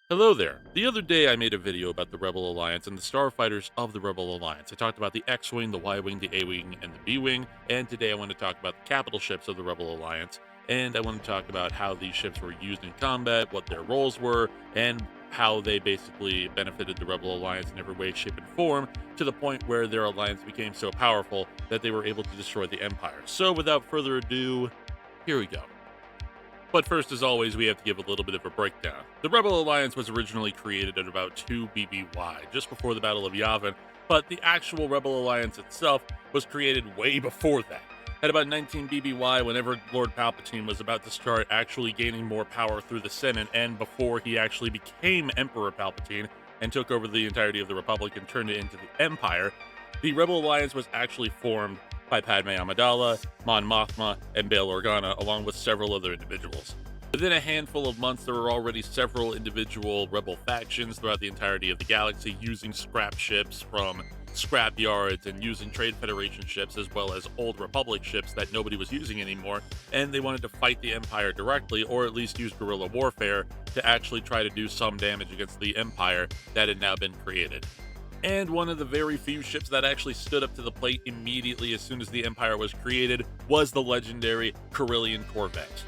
Hello there. The other day I made a video about the Rebel Alliance and the starfighters of the Rebel Alliance. I talked about the X-Wing, the Y-Wing, the A-Wing, and the B-Wing, and today I want to talk about the capital ships of the Rebel Alliance, and I want to talk about how these ships were used in combat, what their roles were, and how they basically benefited the Rebel Alliance in every way, shape, and form, to the point where their alliance became so powerful that they were able to destroy the Empire. So without further ado, here we go. But first, as always, we have to give a little bit of a breakdown. The Rebel Alliance was originally created at about 2 BBY, just before the Battle of Yavin, but the actual Rebel Alliance itself was created way before that. At about 19 BBY, whenever Lord Palpatine was about to start actually gaining more power through the Senate, and before he actually became Emperor Palpatine and took over the entirety of the Republic and turned it into the Empire, the Rebel Alliance was actually formed by Padme Amidala, Mon Mothma, and Bail Organa, along with several other individuals. Within a handful of months, there were already several individual rebel factions throughout the entirety of the galaxy using scrap ships from scrap yards and using Trade Federation ships as well as Old Republic ships that nobody was using anymore, and they wanted to fight the Empire directly, or at least use guerrilla warfare to actually try to do some damage against the Empire that had now been created. And one of the very few ships that actually stood up to the plate immediately as soon as the Empire was created was the legendary Corellian Corvette.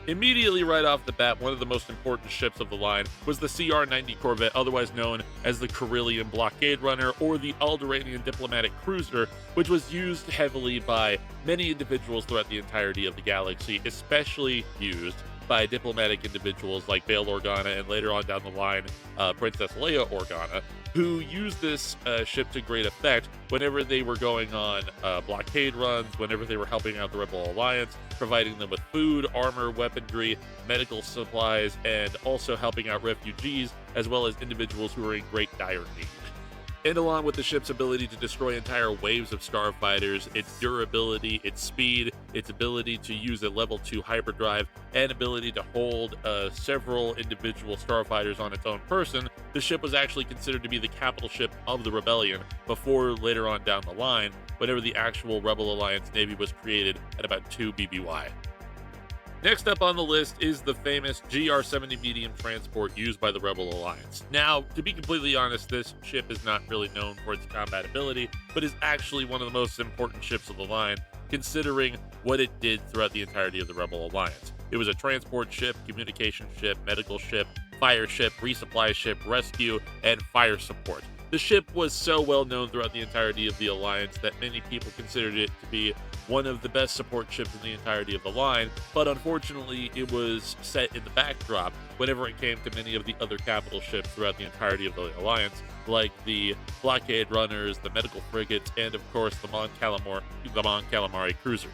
Immediately right off the bat, one of the most important ships of the line was the CR-90 Corvette, otherwise known as the Corellian Blockade Runner or the Alderaanian Diplomatic Cruiser, which was used heavily by many individuals throughout the entirety of the galaxy, especially used by diplomatic individuals like Bail Organa and later on down the line, Princess Leia Organa, who used this ship to great effect whenever they were going on blockade runs, whenever they were helping out the Rebel Alliance, providing them with food, armor, weaponry, medical supplies, and also helping out refugees, as well as individuals who were in great dire need. And along with the ship's ability to destroy entire waves of starfighters, its durability, its speed, its ability to use a level 2 hyperdrive, and ability to hold several individual starfighters on its own person, the ship was actually considered to be the capital ship of the rebellion before later on down the line, whenever the actual Rebel Alliance Navy was created at about 2 BBY. Next up on the list is the famous GR-70 medium transport used by the Rebel Alliance. Now, to be completely honest, this ship is not really known for its combat ability, but is actually one of the most important ships of the line, considering what it did throughout the entirety of the Rebel Alliance. It was a transport ship, communication ship, medical ship, fire ship, resupply ship, rescue, and fire support. The ship was so well known throughout the entirety of the Alliance that many people considered it to be one of the best support ships in the entirety of the line, but unfortunately it was set in the backdrop whenever it came to many of the other capital ships throughout the entirety of the Alliance, like the blockade runners, the medical frigates, and of course the Mon Calamari cruisers.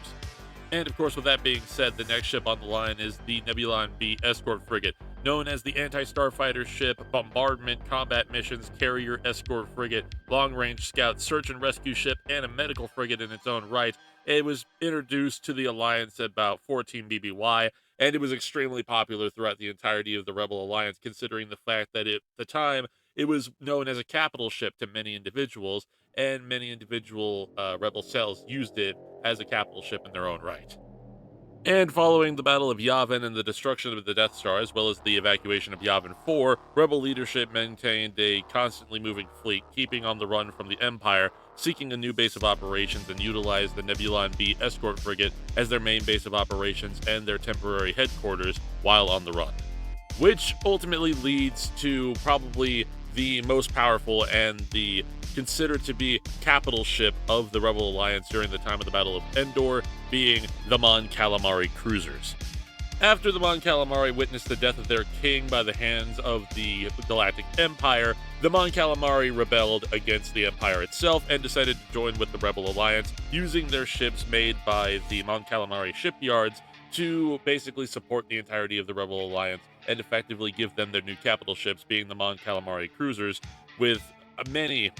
And of course, with that being said, the next ship on the line is the Nebulon B escort frigate, known as the anti-starfighter ship, bombardment, combat missions, carrier, escort frigate, long-range scout, search and rescue ship, and a medical frigate in its own right. It was introduced to the Alliance at about 14 BBY, and it was extremely popular throughout the entirety of the Rebel Alliance, considering the fact that at the time, it was known as a capital ship to many individuals, and many individual Rebel cells used it as a capital ship in their own right. And following the Battle of Yavin and the destruction of the Death Star, as well as the evacuation of Yavin 4, Rebel leadership maintained a constantly moving fleet, keeping on the run from the Empire, seeking a new base of operations, and utilized the Nebulon B escort frigate as their main base of operations and their temporary headquarters while on the run. Which ultimately leads to probably the most powerful and the considered to be capital ship of the Rebel Alliance during the time of the Battle of Endor, being the Mon Calamari cruisers. After the Mon Calamari witnessed the death of their king by the hands of the Galactic Empire, the Mon Calamari rebelled against the Empire itself and decided to join with the Rebel Alliance, using their ships made by the Mon Calamari shipyards to basically support the entirety of the Rebel Alliance and effectively give them their new capital ships, being the Mon Calamari cruisers, with many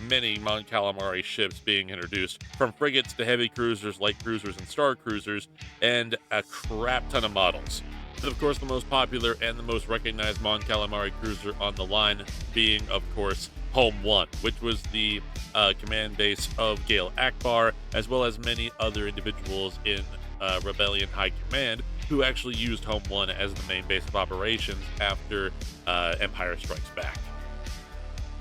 Mon Calamari ships being introduced, from frigates to heavy cruisers, light cruisers, and star cruisers, and a crap ton of models. And of course, the most popular and the most recognized Mon Calamari cruiser on the line being, of course, Home 1, which was the command base of Gale Akbar, as well as many other individuals in Rebellion High Command, who actually used Home 1 as the main base of operations after Empire Strikes Back.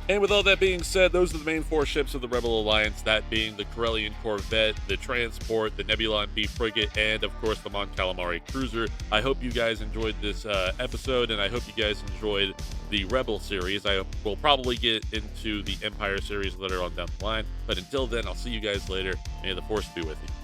And with all that being said, those are the main 4 ships of the Rebel Alliance, that being the Corellian Corvette, the Transport, the Nebulon B Frigate, and of course the Mon Calamari Cruiser. I hope you guys enjoyed this episode, and I hope you guys enjoyed the Rebel series. I will probably get into the Empire series later on down the line, but until then, I'll see you guys later. May the Force be with you.